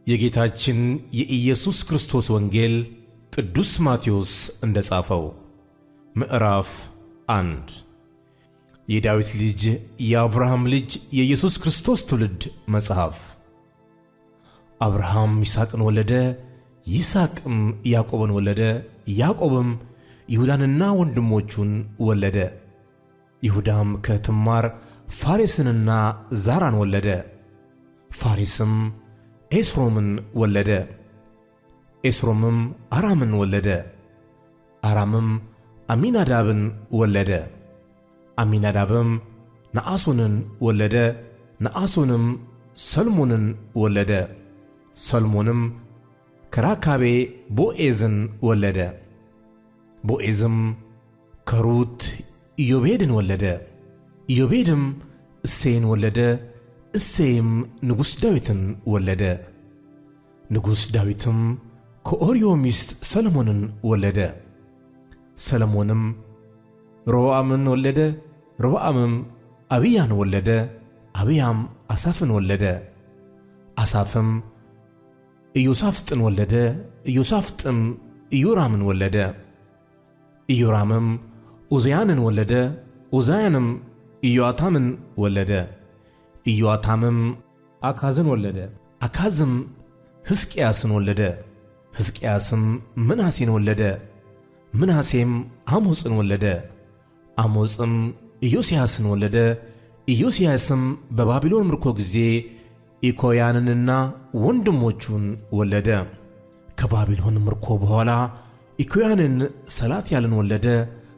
የጌታችን የኢየሱስ ክርስቶስ ወንጌል ቅዱስ ማቴዎስ እንደጻፈው ምዕራፍ 1 የዳዊት ልጅ የአብርሃም ልጅ የኢየሱስ ክርስቶስ ትውልድ መጽሐፍ። አብርሃም ይስሐቅን ወለደ፣ ይስሐቅም ያዕቆብን ወለደ፣ ያዕቆብም ይሁዳንና ወንድሞቹን ወለደ። ይሁዳም ከትዕማር ፋሬስንና ዛራን ወለደ። ፋሬስም ኤስሮምን ወለደ። ኤስሮምም አራምን ወለደ። አራምም አሚናዳብን ወለደ። አሚናዳብም ነአሶንን ወለደ። ነአሶንም ሰልሞንን ወለደ። ሰልሞንም ከራካቤ ቦዔዝን ወለደ። ቦዔዝም ከሩት ኢዮቤድን ወለደ። ኢዮቤድም እሴይን ወለደ። እሴይም ንጉሥ ዳዊትን ወለደ። ንጉሥ ዳዊትም ከኦርዮ ሚስት ሰሎሞንን ወለደ። ሰሎሞንም ሮብዓምን ወለደ። ሮብዓምም አብያን ወለደ። አብያም አሳፍን ወለደ። አሳፍም ኢዮሳፍጥን ወለደ። ኢዮሳፍጥም ኢዮራምን ወለደ። ኢዮራምም ዑዝያንን ወለደ። ዑዝያንም ኢዮአታምን ወለደ። ኢዮአታምም አካዝን ወለደ። አካዝም ሕዝቅያስን ወለደ። ሕዝቅያስም ምናሴን ወለደ። ምናሴም አሞጽን ወለደ። አሞጽም ኢዮስያስን ወለደ። ኢዮስያስም በባቢሎን ምርኮ ጊዜ ኢኮያንንና ወንድሞቹን ወለደ። ከባቢሎን ምርኮ በኋላ ኢኮያንን ሰላትያልን ወለደ።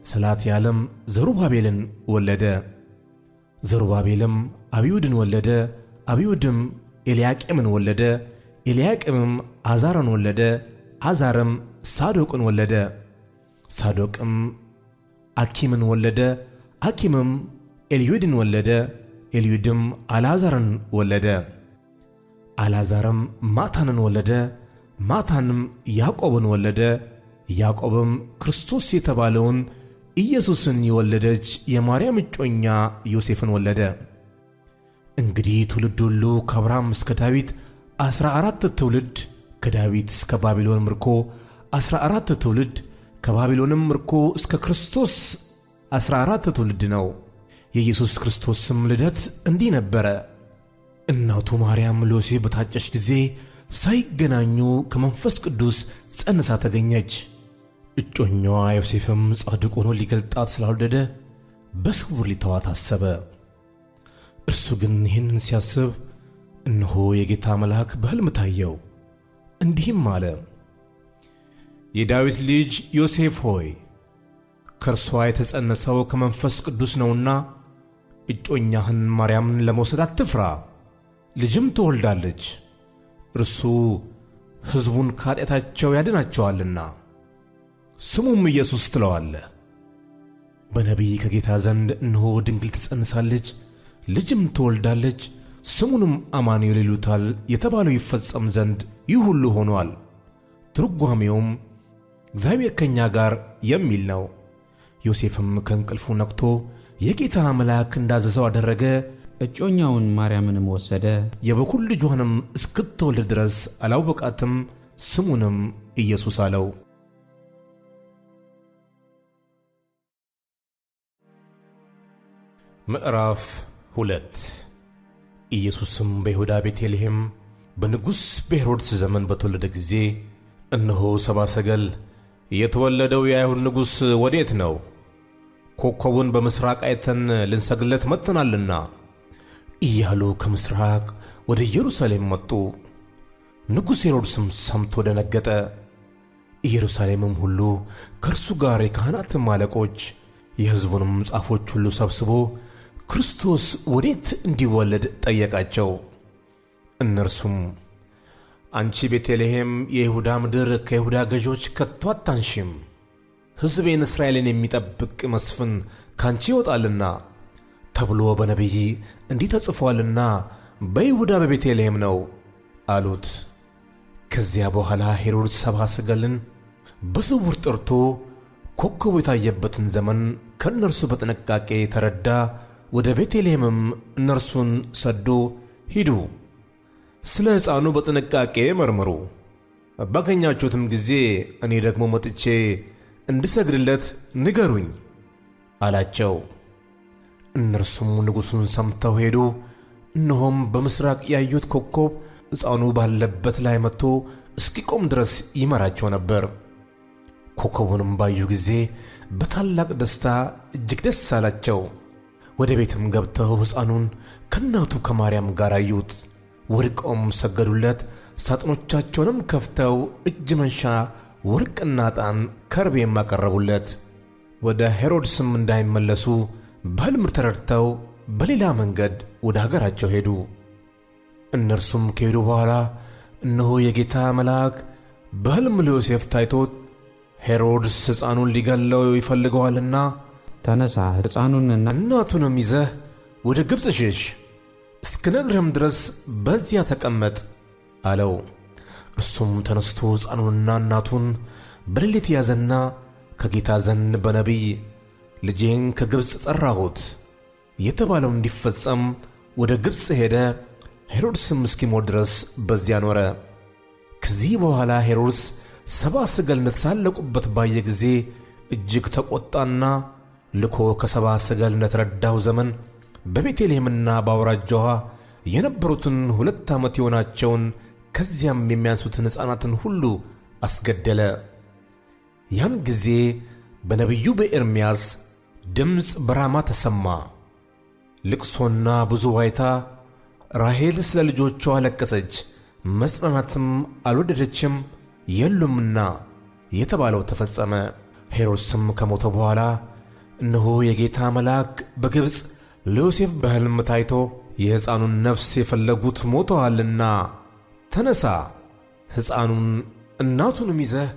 ሰላትያልም ዘሩባቤልን ወለደ። ዘሩባቤልም አብዩድን ወለደ። አብዩድም ኤልያቄምን ወለደ። ኤልያቄምም አዛርን ወለደ። አዛርም ሳዶቅን ወለደ። ሳዶቅም አኪምን ወለደ። አኪምም ኤልዩድን ወለደ። ኤልዩድም አልዓዛርን ወለደ። አልዓዛርም ማታንን ወለደ። ማታንም ያዕቆብን ወለደ። ያዕቆብም ክርስቶስ የተባለውን ኢየሱስን የወለደች የማርያም እጮኛ ዮሴፍን ወለደ። እንግዲህ ትውልድ ሁሉ ከአብርሃም እስከ ዳዊት 14 ትውልድ፣ ከዳዊት እስከ ባቢሎን ምርኮ 14 ትውልድ፣ ከባቢሎንም ምርኮ እስከ ክርስቶስ 14 ትውልድ ነው። የኢየሱስ ክርስቶስም ልደት እንዲህ ነበረ። እናቱ ማርያም ለዮሴፍ በታጨች ጊዜ ሳይገናኙ ከመንፈስ ቅዱስ ጸንሳ ተገኘች። እጮኛዋ ዮሴፍም ጻድቅ ሆኖ ሊገልጣት ስላልወደደ በስውር ሊተዋት አሰበ። እርሱ ግን ይህንን ሲያስብ እነሆ የጌታ መልአክ በሕልም ታየው፣ እንዲህም አለ: የዳዊት ልጅ ዮሴፍ ሆይ፣ ከእርሷ የተጸነሰው ከመንፈስ ቅዱስ ነውና እጮኛህን ማርያምን ለመውሰድ አትፍራ። ልጅም ትወልዳለች፣ እርሱ ሕዝቡን ከኃጢአታቸው ያድናቸዋልና ስሙም ኢየሱስ ትለዋለህ። በነቢይ ከጌታ ዘንድ እነሆ ድንግል ትጸንሳለች፣ ልጅም ትወልዳለች፣ ስሙንም አማኑኤል ይሉታል የተባለው ይፈጸም ዘንድ ይህ ሁሉ ሆኗል። ትርጓሜውም እግዚአብሔር ከእኛ ጋር የሚል ነው። ዮሴፍም ከእንቅልፉ ነቅቶ የጌታ መልአክ እንዳዘዘው አደረገ። እጮኛውን ማርያምንም ወሰደ። የበኩር ልጇንም እስክትወልድ ድረስ አላወቃትም። ስሙንም ኢየሱስ አለው። ምዕራፍ 2 ኢየሱስም በይሁዳ ቤተልሔም በንጉሥ በሄሮድስ ዘመን በተወለደ ጊዜ እነሆ ሰብአ ሰገል የተወለደው የአይሁድ ንጉሥ ወዴት ነው? ኮከቡን በምሥራቅ አይተን ልንሰግድለት መጥተናልና እያሉ ከምሥራቅ ወደ ኢየሩሳሌም መጡ። ንጉሥ ሄሮድስም ሰምቶ ደነገጠ። ኢየሩሳሌምም ሁሉ ከእርሱ ጋር የካህናትም አለቆች የሕዝቡንም ጻፎች ሁሉ ሰብስቦ ክርስቶስ ወዴት እንዲወለድ ጠየቃቸው። እነርሱም አንቺ ቤተልሔም የይሁዳ ምድር ከይሁዳ ገዦች ከቶ አታንሺም፣ ሕዝቤን እስራኤልን የሚጠብቅ መስፍን ካንቺ ይወጣልና ተብሎ በነቢይ እንዲህ ተጽፏልና በይሁዳ በቤተልሔም ነው አሉት። ከዚያ በኋላ ሄሮድስ ሰብአ ሰገልን በስውር ጠርቶ ኮከቡ የታየበትን ዘመን ከእነርሱ በጥንቃቄ ተረዳ። ወደ ቤተልሔምም እነርሱን ሰዶ ሂዱ፣ ስለ ሕፃኑ በጥንቃቄ መርምሩ። ባገኛችሁትም ጊዜ እኔ ደግሞ መጥቼ እንድሰግድለት ንገሩኝ አላቸው። እነርሱም ንጉሡን ሰምተው ሄዱ። እነሆም በምሥራቅ ያዩት ኮከብ ሕፃኑ ባለበት ላይ መጥቶ እስኪቆም ድረስ ይመራቸው ነበር። ኮከቡንም ባዩ ጊዜ በታላቅ ደስታ እጅግ ደስ አላቸው። ወደ ቤትም ገብተው ሕፃኑን ከእናቱ ከማርያም ጋር አዩት። ወድቀውም ሰገዱለት። ሳጥኖቻቸውንም ከፍተው እጅ መንሻ ወርቅና ዕጣን ከርቤም አቀረቡለት። ወደ ሄሮድስም እንዳይመለሱ በሕልም ተረድተው በሌላ መንገድ ወደ አገራቸው ሄዱ። እነርሱም ከሄዱ በኋላ እነሆ የጌታ መልአክ በሕልም ለዮሴፍ ታይቶት ሄሮድስ ሕፃኑን ሊገለው ይፈልገዋልና ተነሣ፣ ሕፃኑንና እናቱንም ይዘህ ወደ ግብፅ ሽሽ፣ እስክነግርህም ድረስ በዚያ ተቀመጥ አለው። እርሱም ተነስቶ ሕፃኑንና እናቱን በሌሊት ያዘና ከጌታ ዘንድ በነቢይ ልጄን ከግብፅ ጠራሁት የተባለው እንዲፈጸም ወደ ግብፅ ሄደ። ሄሮድስም እስኪሞት ድረስ በዚያ ኖረ። ከዚህ በኋላ ሄሮድስ ሰብአ ሰገል እንደተሳለቁበት ባየ ጊዜ እጅግ ተቆጣና ልኮ ከሰብአ ሰገል እንደተረዳው ዘመን በቤተልሔምና በአውራጃዋ የነበሩትን 2 ዓመት የሆናቸውን ከዚያም የሚያንሱትን ሕፃናትን ሁሉ አስገደለ። ያን ጊዜ በነቢዩ በኤርምያስ ድምፅ በራማ ተሰማ፣ ልቅሶና ብዙ ዋይታ። ራሔል ስለ ልጆቿ አለቀሰች፣ መጽናናትም አልወደደችም የሉምና የተባለው ተፈጸመ። ሄሮድስም ከሞተ በኋላ እነሆ የጌታ መልአክ በግብፅ ለዮሴፍ በሕልም ታይቶ የሕፃኑን ነፍስ የፈለጉት ሞተዋልና ተነሣ፣ ሕፃኑን እናቱንም ይዘህ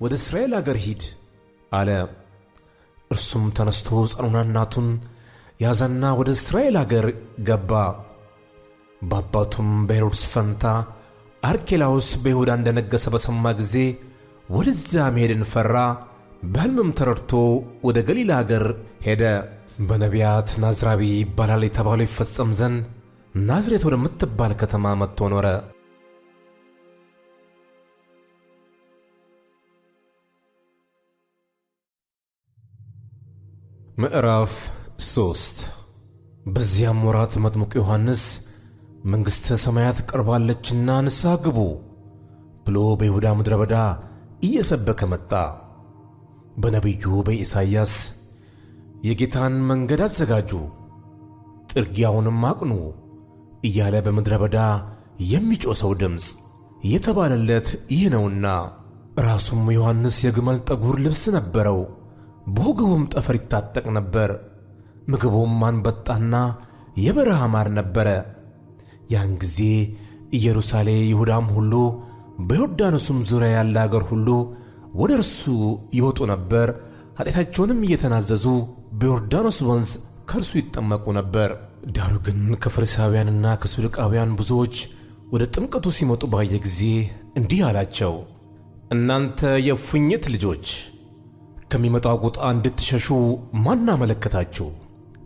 ወደ እስራኤል አገር ሂድ አለ። እርሱም ተነስቶ ሕፃኑንና እናቱን ያዘና ወደ እስራኤል አገር ገባ። በአባቱም በሄሮድስ ፈንታ አርኬላዎስ በይሁዳ እንደነገሠ በሰማ ጊዜ ወደዚያ መሄድን ፈራ። በሕልምም ተረድቶ ወደ ገሊላ አገር ሄደ። በነቢያት ናዝራዊ ይባላል የተባለው ይፈጸም ዘንድ ናዝሬት ወደምትባል ከተማ መጥቶ ኖረ። ምዕራፍ 3 በዚያም ወራት መጥምቁ ዮሐንስ መንግሥተ ሰማያት ቀርባለችና ንስሐ ግቡ ብሎ በይሁዳ ምድረ በዳ እየሰበከ መጣ። በነቢዩ በኢሳይያስ የጌታን መንገድ አዘጋጁ፣ ጥርጊያውንም አቅኑ እያለ በምድረ በዳ የሚጮህ ሰው ድምፅ የተባለለት ይህ ነውና። ራሱም ዮሐንስ የግመል ጠጉር ልብስ ነበረው፣ በወገቡም ጠፈር ይታጠቅ ነበር። ምግቡም አንበጣና የበረሃ ማር ነበረ። ያን ጊዜ ኢየሩሳሌም፣ ይሁዳም ሁሉ በዮርዳኖስም ዙሪያ ያለ አገር ሁሉ ወደ እርሱ ይወጡ ነበር። ኃጢአታቸውንም እየተናዘዙ በዮርዳኖስ ወንዝ ከእርሱ ይጠመቁ ነበር። ዳሩ ግን ከፈሪሳውያንና ከሰዱቃውያን ብዙዎች ወደ ጥምቀቱ ሲመጡ ባየ ጊዜ እንዲህ አላቸው፣ እናንተ የእፉኝት ልጆች ከሚመጣው ቁጣ እንድትሸሹ ማን አመለከታችሁ?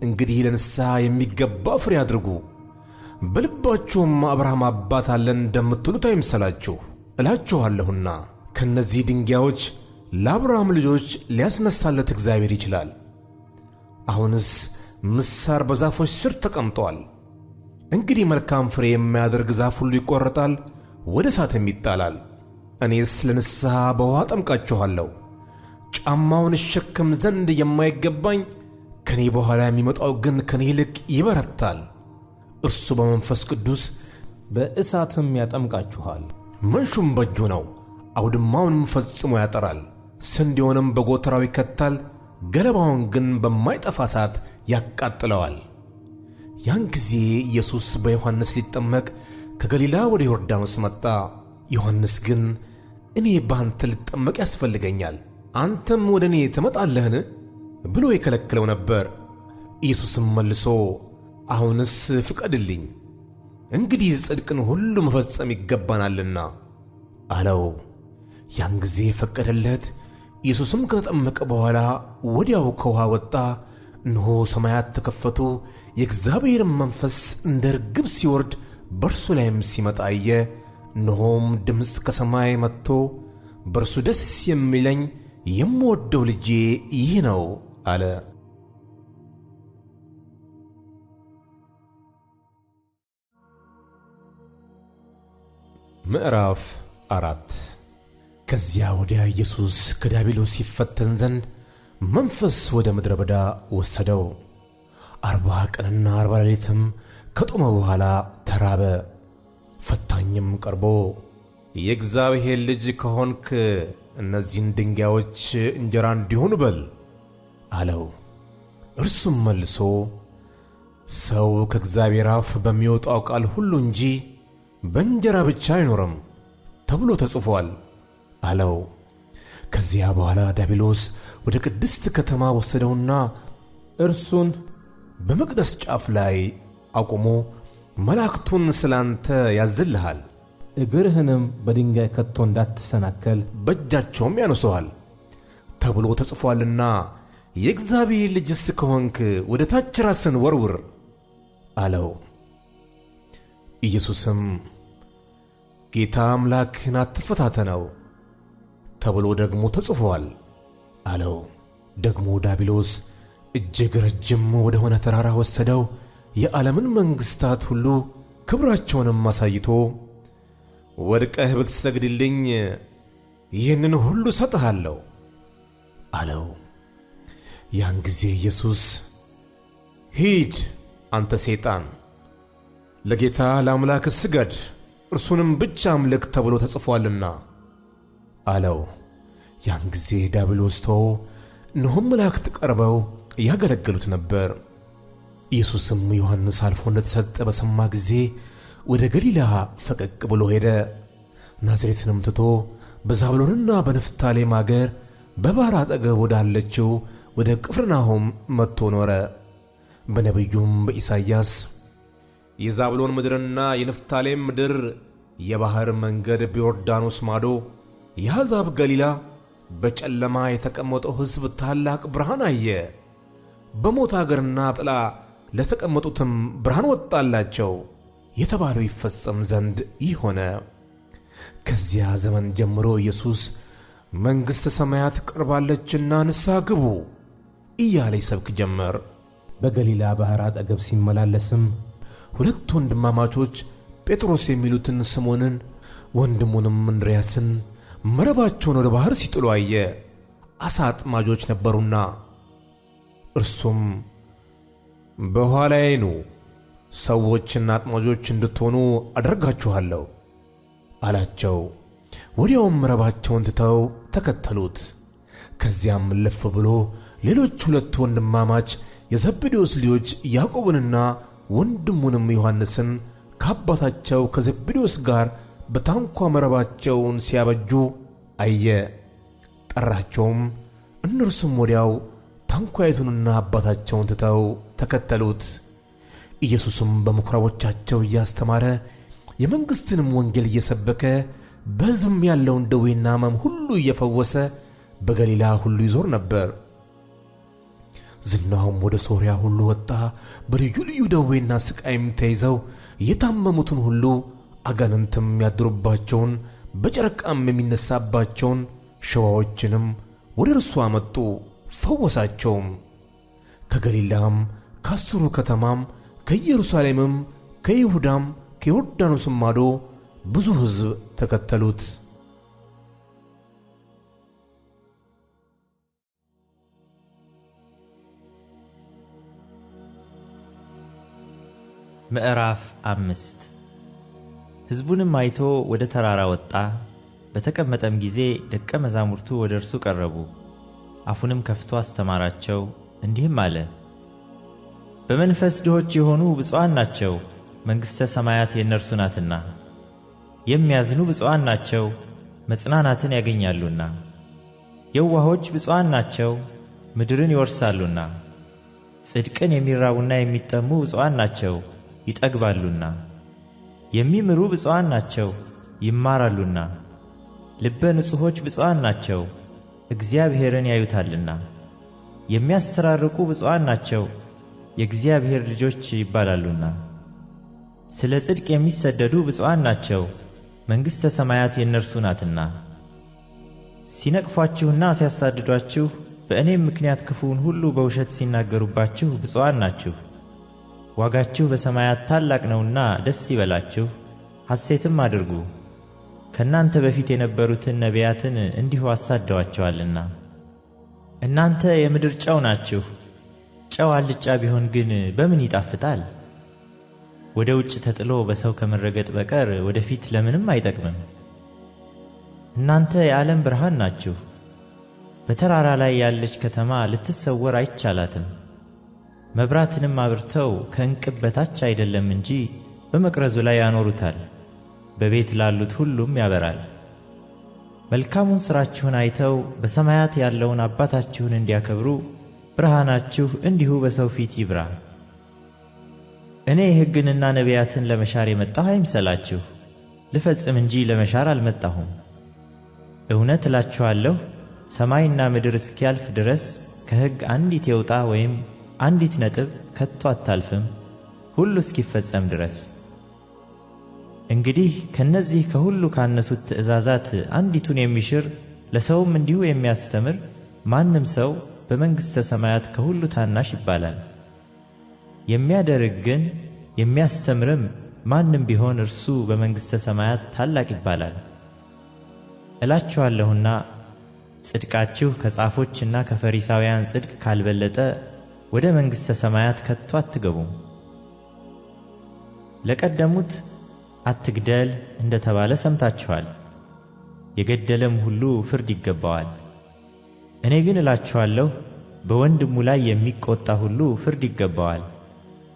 እንግዲህ ለንስሐ የሚገባ ፍሬ አድርጉ። በልባችሁም አብርሃም አባት አለን እንደምትሉት አይምሰላችሁ። እላችኋለሁና ከእነዚህ ድንጋዮች ለአብርሃም ልጆች ሊያስነሳለት እግዚአብሔር ይችላል። አሁንስ ምሳር በዛፎች ስር ተቀምጧል። እንግዲህ መልካም ፍሬ የማያደርግ ዛፍ ሁሉ ይቆረጣል፣ ወደ እሳትም ይጣላል። እኔስ ለንስሐ በውሃ አጠምቃችኋለሁ። ጫማውን እሸከም ዘንድ የማይገባኝ ከኔ በኋላ የሚመጣው ግን ከኔ ይልቅ ይበረታል። እርሱ በመንፈስ ቅዱስ በእሳትም ያጠምቃችኋል። መንሹም በእጁ ነው፣ አውድማውንም ፈጽሞ ያጠራል፣ ስንዴውንም በጎተራው ይከታል፣ ገለባውን ግን በማይጠፋ እሳት ያቃጥለዋል። ያን ጊዜ ኢየሱስ በዮሐንስ ሊጠመቅ ከገሊላ ወደ ዮርዳኖስ መጣ። ዮሐንስ ግን እኔ በአንተ ልጠመቅ ያስፈልገኛል፣ አንተም ወደ እኔ ትመጣለህን ብሎ ይከለክለው ነበር። ኢየሱስም መልሶ አሁንስ ፍቀድልኝ፣ እንግዲህ ጽድቅን ሁሉ መፈጸም ይገባናልና አለው። ያን ጊዜ ፈቀደለት። ኢየሱስም ከተጠመቀ በኋላ ወዲያው ከውሃ ወጣ። እነሆ ሰማያት ተከፈቱ፣ የእግዚአብሔርም መንፈስ እንደ ርግብ ሲወርድ በእርሱ ላይም ሲመጣ አየ። እነሆም ድምፅ ከሰማይ መጥቶ በእርሱ ደስ የሚለኝ የምወደው ልጄ ይህ ነው አለ። ምዕራፍ 4 ከዚያ ወዲያ ኢየሱስ ከዲያብሎስ ይፈተን ዘንድ መንፈስ ወደ ምድረ በዳ ወሰደው። 40 ቀንና 40 ሌሊትም ከጦመ በኋላ ተራበ። ፈታኝም ቀርቦ የእግዚአብሔር ልጅ ከሆንክ እነዚህን ድንጋዮች እንጀራ እንዲሆኑ በል አለው። እርሱም መልሶ ሰው ከእግዚአብሔር አፍ በሚወጣው ቃል ሁሉ እንጂ በእንጀራ ብቻ አይኖርም ተብሎ ተጽፏል አለው። ከዚያ በኋላ ዲያብሎስ ወደ ቅድስት ከተማ ወሰደውና እርሱን በመቅደስ ጫፍ ላይ አቁሞ መላእክቱን ስላንተ ያዝልሃል፣ እግርህንም በድንጋይ ከቶ እንዳትሰናከል በእጃቸውም ያነሱሃል ተብሎ ተጽፏልና የእግዚአብሔር ልጅስ ከሆንክ ወደ ታች ራስን ወርውር አለው። ኢየሱስም ጌታ አምላክህን አትፈታተነው ተብሎ ደግሞ ተጽፏል አለው። ደግሞ ዲያብሎስ እጅግ ረጅም ወደ ሆነ ተራራ ወሰደው። የዓለምን መንግሥታት ሁሉ ክብራቸውንም አሳይቶ ወድቀህ ብትሰግድልኝ ይህንን ሁሉ እሰጥሃለሁ አለው። ያን ጊዜ ኢየሱስ ሂድ አንተ ሰይጣን፣ ለጌታ ለአምላክህ ስገድ፣ እርሱንም ብቻ አምልክ ተብሎ ተጽፏልና አለው። ያን ጊዜ ዲያብሎስ ተወው። እነሆም መላእክት ቀርበው ያገለግሉት ነበር። ኢየሱስም ዮሐንስ አልፎ እንደተሰጠ በሰማ ጊዜ ወደ ገሊላ ፈቀቅ ብሎ ሄደ። ናዝሬትንም ትቶ በዛብሎንና በንፍታሌም አገር በባሕር አጠገብ ወዳለችው ወደ ቅፍርናሆም መጥቶ ኖረ። በነቢዩም በኢሳይያስ የዛብሎን ምድርና የንፍታሌም ምድር የባሕር መንገድ በዮርዳኖስ ማዶ የአሕዛብ ገሊላ በጨለማ የተቀመጠው ሕዝብ ታላቅ ብርሃን አየ፣ በሞት አገርና ጥላ ለተቀመጡትም ብርሃን ወጣላቸው የተባለው ይፈጸም ዘንድ ይህ ሆነ። ከዚያ ዘመን ጀምሮ ኢየሱስ መንግሥተ ሰማያት ቀርባለችና ንስሐ ግቡ እያለ ይሰብክ ጀመር። በገሊላ ባሕር አጠገብ ሲመላለስም ሁለት ወንድማማቾች ጴጥሮስ የሚሉትን ስምዖንን ወንድሙንም እንድርያስን መረባቸውን ወደ ባሕር ሲጥሉ አየ። ዓሣ አጥማጆች ነበሩና። እርሱም በኋላዬ ኑ፣ ሰዎችና አጥማጆች እንድትሆኑ አደርጋችኋለሁ አላቸው። ወዲያውም መረባቸውን ትተው ተከተሉት። ከዚያም እልፍ ብሎ ሌሎች ሁለት ወንድማማች የዘብዴዎስ ልጆች ያዕቆብንና ወንድሙንም ዮሐንስን ከአባታቸው ከዘብዴዎስ ጋር በታንኳ መረባቸውን ሲያበጁ አየ። ጠራቸውም። እነርሱም ወዲያው ታንኳይቱንና አባታቸውን ትተው ተከተሉት። ኢየሱስም በምኵራቦቻቸው እያስተማረ የመንግሥትንም ወንጌል እየሰበከ በሕዝብም ያለውን ደዌና ሕመም ሁሉ እየፈወሰ በገሊላ ሁሉ ይዞር ነበር። ዝናውም ወደ ሶርያ ሁሉ ወጣ። በልዩ ልዩ ደዌና ሥቃይም ተይዘው የታመሙትን ሁሉ አጋንንትም ያድሩባቸውን በጨረቃም የሚነሳባቸውን ሽባዎችንም ወደ እርሱ አመጡ፣ ፈወሳቸውም። ከገሊላም ከአስሩ ከተማም ከኢየሩሳሌምም ከይሁዳም ከዮርዳኖስም ማዶ ብዙ ሕዝብ ተከተሉት። ምዕራፍ 5 ሕዝቡንም አይቶ ወደ ተራራ ወጣ። በተቀመጠም ጊዜ ደቀ መዛሙርቱ ወደ እርሱ ቀረቡ። አፉንም ከፍቶ አስተማራቸው፣ እንዲህም አለ። በመንፈስ ድሆች የሆኑ ብፁዓን ናቸው፣ መንግሥተ ሰማያት የእነርሱ ናትና። የሚያዝኑ ብፁዓን ናቸው፣ መጽናናትን ያገኛሉና። የዋሆች ብፁዓን ናቸው፣ ምድርን ይወርሳሉና። ጽድቅን የሚራቡና የሚጠሙ ብፁዓን ናቸው፣ ይጠግባሉና። የሚምሩ ብፁዓን ናቸው፣ ይማራሉና። ልበ ንጹሖች ብፁዓን ናቸው፣ እግዚአብሔርን ያዩታልና። የሚያስተራርቁ ብፁዓን ናቸው፣ የእግዚአብሔር ልጆች ይባላሉና። ስለ ጽድቅ የሚሰደዱ ብፁዓን ናቸው፣ መንግሥተ ሰማያት የእነርሱ ናትና። ሲነቅፏችሁና ሲያሳድዷችሁ በእኔም ምክንያት ክፉውን ሁሉ በውሸት ሲናገሩባችሁ ብፁዓን ናችሁ። ዋጋችሁ በሰማያት ታላቅ ነውና ደስ ይበላችሁ፣ ሐሴትም አድርጉ። ከእናንተ በፊት የነበሩትን ነቢያትን እንዲሁ አሳደዋቸዋልና። እናንተ የምድር ጨው ናችሁ። ጨው አልጫ ቢሆን ግን በምን ይጣፍጣል? ወደ ውጭ ተጥሎ በሰው ከመረገጥ በቀር ወደፊት ለምንም አይጠቅምም። እናንተ የዓለም ብርሃን ናችሁ። በተራራ ላይ ያለች ከተማ ልትሰወር አይቻላትም። መብራትንም አብርተው ከእንቅብ በታች አይደለም እንጂ በመቅረዙ ላይ ያኖሩታል፣ በቤት ላሉት ሁሉም ያበራል። መልካሙን ሥራችሁን አይተው በሰማያት ያለውን አባታችሁን እንዲያከብሩ ብርሃናችሁ እንዲሁ በሰው ፊት ይብራ። እኔ ሕግንና ነቢያትን ለመሻር የመጣሁ አይምሰላችሁ፣ ልፈጽም እንጂ ለመሻር አልመጣሁም። እውነት እላችኋለሁ፣ ሰማይና ምድር እስኪያልፍ ድረስ ከሕግ አንዲት የውጣ ወይም አንዲት ነጥብ ከቶ አታልፍም፣ ሁሉ እስኪፈጸም ድረስ። እንግዲህ ከነዚህ ከሁሉ ካነሱት ትእዛዛት አንዲቱን የሚሽር ለሰውም እንዲሁ የሚያስተምር ማንም ሰው በመንግሥተ ሰማያት ከሁሉ ታናሽ ይባላል። የሚያደርግ ግን የሚያስተምርም ማንም ቢሆን እርሱ በመንግሥተ ሰማያት ታላቅ ይባላል። እላችኋለሁና ጽድቃችሁ ከጻፎችና ከፈሪሳውያን ጽድቅ ካልበለጠ ወደ መንግሥተ ሰማያት ከቶ አትገቡም። ለቀደሙት አትግደል እንደተባለ ሰምታችኋል። የገደለም ሁሉ ፍርድ ይገባዋል። እኔ ግን እላችኋለሁ፣ በወንድሙ ላይ የሚቆጣ ሁሉ ፍርድ ይገባዋል።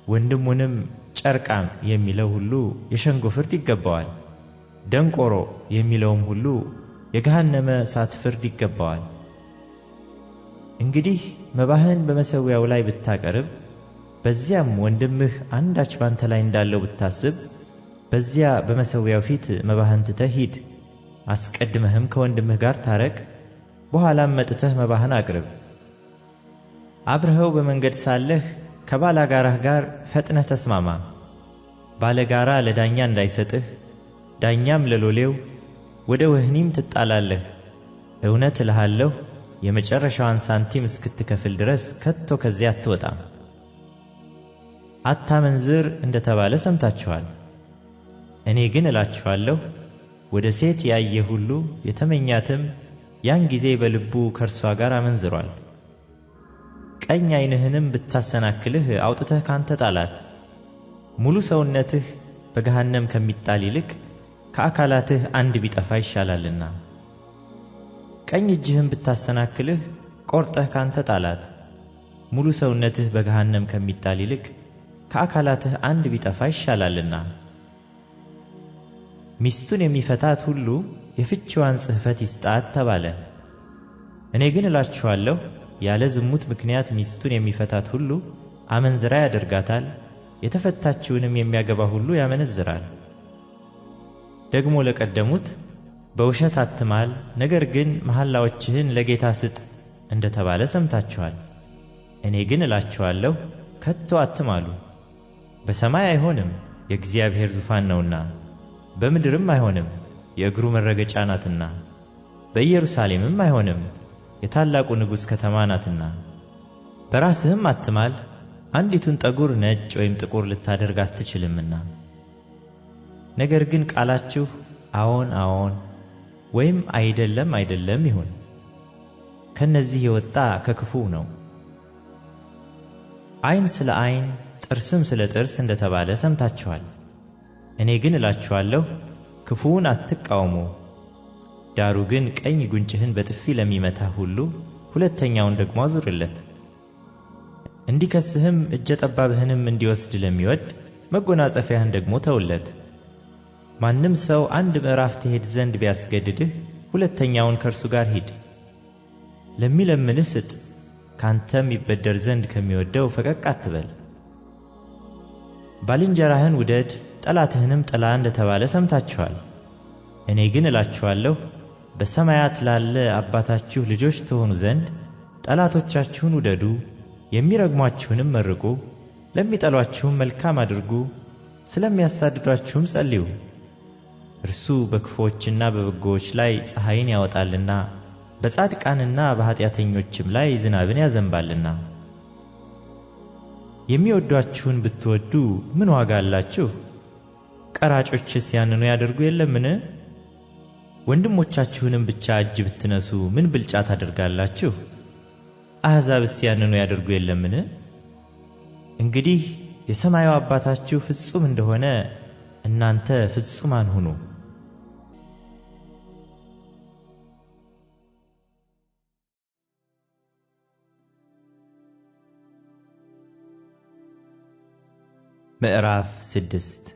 ወንድሙንም ጨርቃም የሚለው ሁሉ የሸንጎ ፍርድ ይገባዋል። ደንቆሮ የሚለውም ሁሉ የገሃነመ እሳት ፍርድ ይገባዋል። እንግዲህ መባህን በመሠዊያው ላይ ብታቀርብ፣ በዚያም ወንድምህ አንዳች ባንተ ላይ እንዳለው ብታስብ፣ በዚያ በመሠዊያው ፊት መባህን ትተህ ሂድ። አስቀድመህም ከወንድምህ ጋር ታረቅ፣ በኋላም መጥተህ መባህን አቅርብ። አብረኸው በመንገድ ሳለህ ከባላጋራህ ጋር ፈጥነህ ተስማማ። ባለጋራ ለዳኛ እንዳይሰጥህ፣ ዳኛም ለሎሌው፣ ወደ ወህኒም ትጣላለህ። እውነት እልሃለሁ፣ የመጨረሻዋን ሳንቲም እስክትከፍል ድረስ ከቶ ከዚያ አትወጣም። አታመንዝር እንደተባለ ሰምታችኋል። እኔ ግን እላችኋለሁ፣ ወደ ሴት ያየ ሁሉ የተመኛትም ያን ጊዜ በልቡ ከእርሷ ጋር አመንዝሯል። ቀኝ ዓይንህንም ብታሰናክልህ አውጥተህ ካንተ ጣላት። ሙሉ ሰውነትህ በገሃነም ከሚጣል ይልቅ ከአካላትህ አንድ ቢጠፋ ይሻላልና። ቀኝ እጅህም ብታሰናክልህ ቆርጠህ ካንተ ጣላት። ሙሉ ሰውነትህ በገሃነም ከሚጣል ይልቅ ከአካላትህ አንድ ቢጠፋ ይሻላልና። ሚስቱን የሚፈታት ሁሉ የፍችዋን ጽሕፈት ይስጣት ተባለ። እኔ ግን እላችኋለሁ፣ ያለ ዝሙት ምክንያት ሚስቱን የሚፈታት ሁሉ አመንዝራ ያደርጋታል፣ የተፈታችውንም የሚያገባ ሁሉ ያመነዝራል። ደግሞ ለቀደሙት በውሸት አትማል፣ ነገር ግን መሐላዎችህን ለጌታ ስጥ እንደተባለ ሰምታችኋል። እኔ ግን እላችኋለሁ፣ ከቶ አትማሉ። በሰማይ አይሆንም፣ የእግዚአብሔር ዙፋን ነውና፣ በምድርም አይሆንም፣ የእግሩ መረገጫ ናትና፣ በኢየሩሳሌምም አይሆንም፣ የታላቁ ንጉሥ ከተማ ናትና። በራስህም አትማል፣ አንዲቱን ጠጉር ነጭ ወይም ጥቁር ልታደርግ አትችልምና። ነገር ግን ቃላችሁ አዎን አዎን ወይም አይደለም አይደለም ይሁን። ከነዚህ የወጣ ከክፉው ነው። ዓይን ስለ ዓይን ጥርስም ስለ ጥርስ እንደተባለ ሰምታችኋል። እኔ ግን እላችኋለሁ፣ ክፉውን አትቃወሙ። ዳሩ ግን ቀኝ ጉንጭህን በጥፊ ለሚመታህ ሁሉ ሁለተኛውን ደግሞ አዙርለት። እንዲከስህም እጀ ጠባብህንም እንዲወስድ ለሚወድ መጎናጸፊያህን ደግሞ ተውለት። ማንም ሰው አንድ ምዕራፍ ትሄድ ዘንድ ቢያስገድድህ ሁለተኛውን ከእርሱ ጋር ሂድ። ለሚለምንህ ስጥ፣ ካንተም ይበደር ዘንድ ከሚወደው ፈቀቅ አትበል። ባልንጀራህን ውደድ፣ ጠላትህንም ጥላ እንደተባለ ሰምታችኋል። እኔ ግን እላችኋለሁ፣ በሰማያት ላለ አባታችሁ ልጆች ትሆኑ ዘንድ ጠላቶቻችሁን ውደዱ፣ የሚረግሟችሁንም መርቁ፣ ለሚጠሏችሁም መልካም አድርጉ፣ ስለሚያሳድዷችሁም ጸልዩ። እርሱ በክፉዎችና በበጎዎች ላይ ፀሐይን ያወጣልና በጻድቃንና በኃጢአተኞችም ላይ ዝናብን ያዘንባልና። የሚወዷችሁን ብትወዱ ምን ዋጋ አላችሁ? ቀራጮችስ ያንኑ ያደርጉ የለምን? ወንድሞቻችሁንም ብቻ እጅ ብትነሱ ምን ብልጫ ታደርጋላችሁ? አሕዛብስ ያንኑ ያደርጉ የለምን? እንግዲህ የሰማዩ አባታችሁ ፍጹም እንደሆነ እናንተ ፍጹማን ሁኑ። ምዕራፍ 6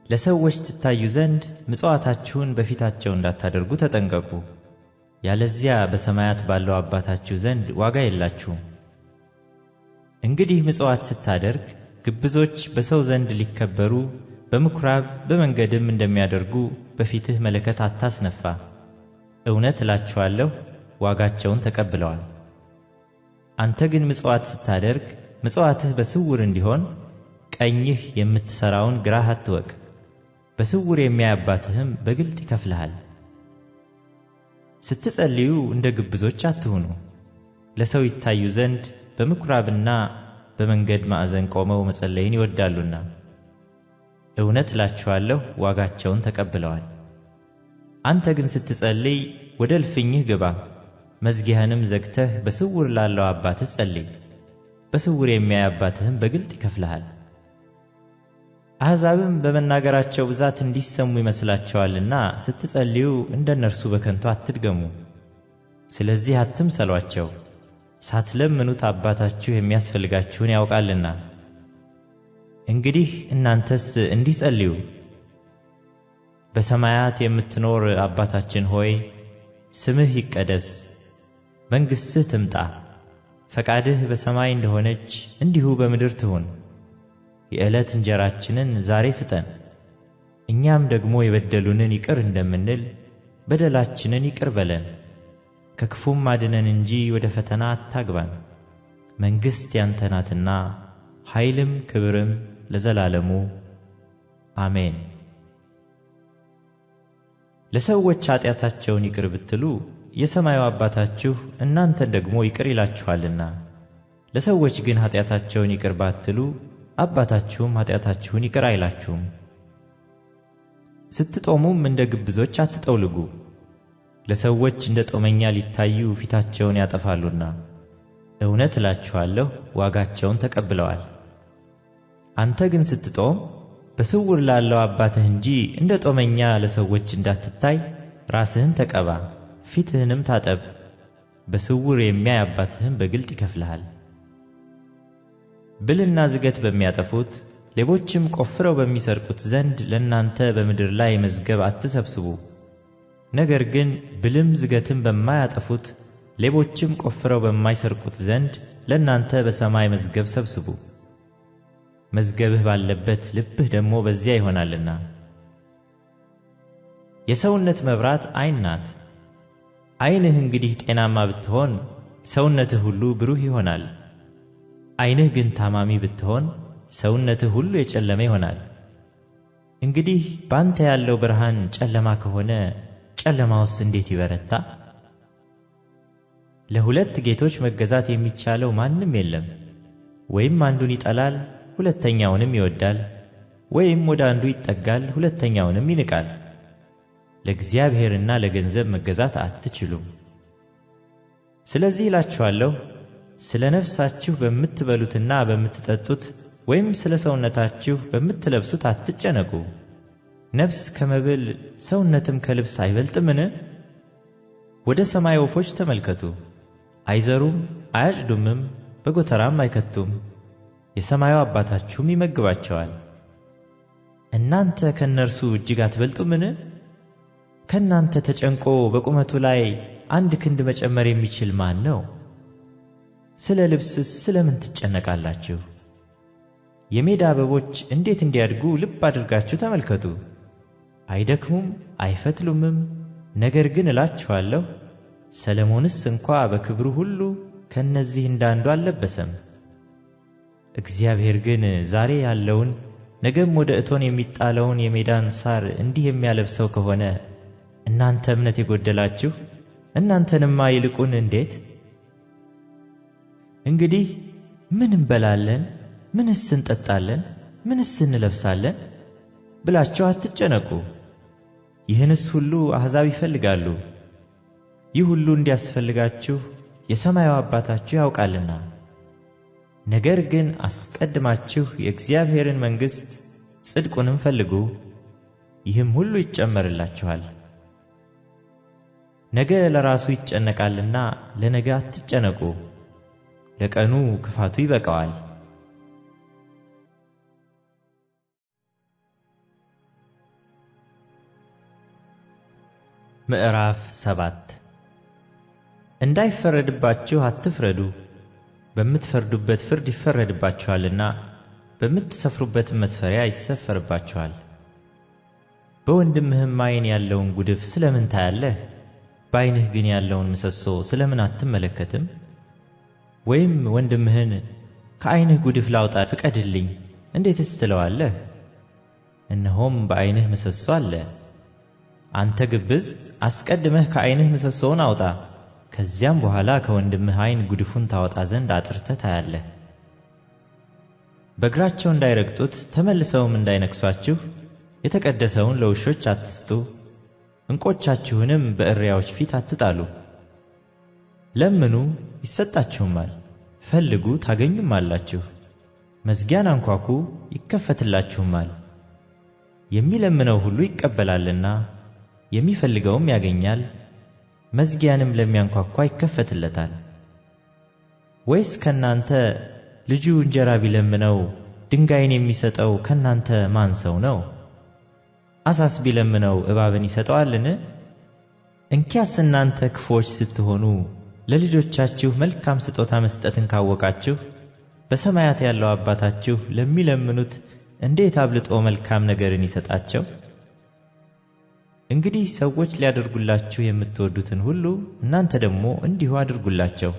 ለሰዎች ትታዩ ዘንድ ምጽዋታችሁን በፊታቸው እንዳታደርጉ ተጠንቀቁ። ያለዚያ በሰማያት ባለው አባታችሁ ዘንድ ዋጋ የላችሁም። እንግዲህ ምጽዋት ስታደርግ ግብዞች በሰው ዘንድ ሊከበሩ በምኵራብ በመንገድም እንደሚያደርጉ በፊትህ መለከት አታስነፋ። እውነት እላችኋለሁ ዋጋቸውን ተቀብለዋል። አንተ ግን ምጽዋት ስታደርግ ምጽዋትህ በስውር እንዲሆን ቀኝህ የምትሠራውን ግራህ አትወቅ። በስውር የሚያይ አባትህም በግልጥ ይከፍልሃል። ስትጸልዩ እንደ ግብዞች አትሁኑ፣ ለሰው ይታዩ ዘንድ በምኵራብና በመንገድ ማዕዘን ቆመው መጸለይን ይወዳሉና። እውነት እላችኋለሁ ዋጋቸውን ተቀብለዋል። አንተ ግን ስትጸልይ ወደ እልፍኝህ ግባ፣ መዝጊያህንም ዘግተህ በስውር ላለው አባትህ ጸልይ። በስውር የሚያይ አባትህም በግልጥ ይከፍልሃል። አሕዛብም በመናገራቸው ብዛት እንዲሰሙ ይመስላቸዋልና ስትጸልዩ እንደነርሱ በከንቱ አትድገሙ። ስለዚህ አትምሰሏቸው፣ ሳትለምኑት አባታችሁ የሚያስፈልጋችሁን ያውቃልና። እንግዲህ እናንተስ እንዲህ ጸልዩ። በሰማያት የምትኖር አባታችን ሆይ፣ ስምህ ይቀደስ፣ መንግሥትህ ትምጣ፣ ፈቃድህ በሰማይ እንደሆነች እንዲሁ በምድር ትሁን። የዕለት እንጀራችንን ዛሬ ስጠን፣ እኛም ደግሞ የበደሉንን ይቅር እንደምንል በደላችንን ይቅር በለን። ከክፉም አድነን እንጂ ወደ ፈተና አታግባን። መንግሥት ያንተ ናትና ኃይልም ክብርም ለዘላለሙ አሜን። ለሰዎች ኃጢአታቸውን ይቅር ብትሉ የሰማዩ አባታችሁ እናንተን ደግሞ ይቅር ይላችኋልና። ለሰዎች ግን ኃጢአታቸውን ይቅር ባትሉ አባታችሁም ኃጢአታችሁን ይቅር አይላችሁም። ስትጦሙም እንደ ግብዞች አትጠውልጉ፣ ለሰዎች እንደ ጦመኛ ሊታዩ ፊታቸውን ያጠፋሉና። እውነት እላችኋለሁ ዋጋቸውን ተቀብለዋል። አንተ ግን ስትጦም በስውር ላለው አባትህ እንጂ እንደ ጦመኛ ለሰዎች እንዳትታይ ራስህን ተቀባ፣ ፊትህንም ታጠብ። በስውር የሚያይ አባትህም በግልጥ ይከፍልሃል። ብልና ዝገት በሚያጠፉት ሌቦችም ቆፍረው በሚሰርቁት ዘንድ ለእናንተ በምድር ላይ መዝገብ አትሰብስቡ። ነገር ግን ብልም ዝገትም በማያጠፉት ሌቦችም ቆፍረው በማይሰርቁት ዘንድ ለእናንተ በሰማይ መዝገብ ሰብስቡ። መዝገብህ ባለበት ልብህ ደግሞ በዚያ ይሆናልና። የሰውነት መብራት ዓይን ናት። ዓይንህ እንግዲህ ጤናማ ብትሆን ሰውነትህ ሁሉ ብሩህ ይሆናል። ዓይንህ ግን ታማሚ ብትሆን ሰውነትህ ሁሉ የጨለመ ይሆናል። እንግዲህ ባንተ ያለው ብርሃን ጨለማ ከሆነ ጨለማውስ እንዴት ይበረታ? ለሁለት ጌቶች መገዛት የሚቻለው ማንም የለም። ወይም አንዱን ይጠላል ሁለተኛውንም ይወዳል፣ ወይም ወደ አንዱ ይጠጋል ሁለተኛውንም ይንቃል። ለእግዚአብሔርና ለገንዘብ መገዛት አትችሉም። ስለዚህ እላችኋለሁ ስለ ነፍሳችሁ በምትበሉትና በምትጠጡት ወይም ስለ ሰውነታችሁ በምትለብሱት አትጨነቁ። ነፍስ ከመብል ሰውነትም ከልብስ አይበልጥምን? ወደ ሰማይ ወፎች ተመልከቱ። አይዘሩም፣ አያጭዱምም፣ በጎተራም አይከቱም፣ የሰማዩ አባታችሁም ይመግባቸዋል። እናንተ ከእነርሱ እጅግ አትበልጡምን? ከእናንተ ተጨንቆ በቁመቱ ላይ አንድ ክንድ መጨመር የሚችል ማን ነው? ስለ ልብስስ ስለምን ትጨነቃላችሁ? የሜዳ አበቦች እንዴት እንዲያድጉ ልብ አድርጋችሁ ተመልከቱ። አይደክሙም አይፈትሉምም። ነገር ግን እላችኋለሁ ሰለሞንስ እንኳ በክብሩ ሁሉ ከእነዚህ እንዳንዱ አልለበሰም። እግዚአብሔር ግን ዛሬ ያለውን ነገም ወደ እቶን የሚጣለውን የሜዳን ሳር እንዲህ የሚያለብሰው ከሆነ እናንተ እምነት የጎደላችሁ እናንተንማ ይልቁን እንዴት! እንግዲህ ምን እንበላለን? ምንስ እንጠጣለን? ምንስ እንለብሳለን? ብላችሁ አትጨነቁ። ይህንስ ሁሉ አሕዛብ ይፈልጋሉ። ይህ ሁሉ እንዲያስፈልጋችሁ የሰማዩ አባታችሁ ያውቃልና። ነገር ግን አስቀድማችሁ የእግዚአብሔርን መንግሥት ጽድቁንም ፈልጉ፣ ይህም ሁሉ ይጨመርላችኋል። ነገ ለራሱ ይጨነቃልና ለነገ አትጨነቁ፣ ለቀኑ ክፋቱ ይበቃዋል። ምዕራፍ 7 እንዳይፈረድባችሁ አትፍረዱ፣ በምትፈርዱበት ፍርድ ይፈረድባችኋልና በምትሰፍሩበት መስፈሪያ ይሰፈርባችኋል። በወንድምህም ዓይን ያለውን ጉድፍ ስለምን ታያለህ? በዓይንህ ግን ያለውን ምሰሶ ስለምን አትመለከትም? ወይም ወንድምህን ከዓይንህ ጉድፍ ላውጣ ፍቀድልኝ እንዴትስ ትለዋለህ? እነሆም በዓይንህ ምሰሶ አለ። አንተ ግብዝ፣ አስቀድመህ ከዓይንህ ምሰሶውን አውጣ፣ ከዚያም በኋላ ከወንድምህ ዓይን ጉድፉን ታወጣ ዘንድ አጥርተህ ታያለህ። በእግራቸው እንዳይረግጡት ተመልሰውም እንዳይነክሷችሁ የተቀደሰውን ለውሾች አትስጡ፣ ዕንቆቻችሁንም በእሪያዎች ፊት አትጣሉ። ለምኑ ይሰጣችሁማል፣ ፈልጉ ታገኙማላችሁ፣ መዝጊያን አንኳኩ ይከፈትላችሁማል። የሚለምነው ሁሉ ይቀበላልና የሚፈልገውም ያገኛል፣ መዝጊያንም ለሚያንኳኳ ይከፈትለታል። ወይስ ከናንተ ልጁ እንጀራ ቢለምነው ድንጋይን የሚሰጠው ከናንተ ማን ሰው ነው? አሳስ ቢለምነው እባብን ይሰጠዋልን? እንኪያስ እናንተ ክፉዎች ስትሆኑ ለልጆቻችሁ መልካም ስጦታ መስጠትን ካወቃችሁ በሰማያት ያለው አባታችሁ ለሚለምኑት እንዴት አብልጦ መልካም ነገርን ይሰጣቸው። እንግዲህ ሰዎች ሊያደርጉላችሁ የምትወዱትን ሁሉ እናንተ ደግሞ እንዲሁ አድርጉላቸው፣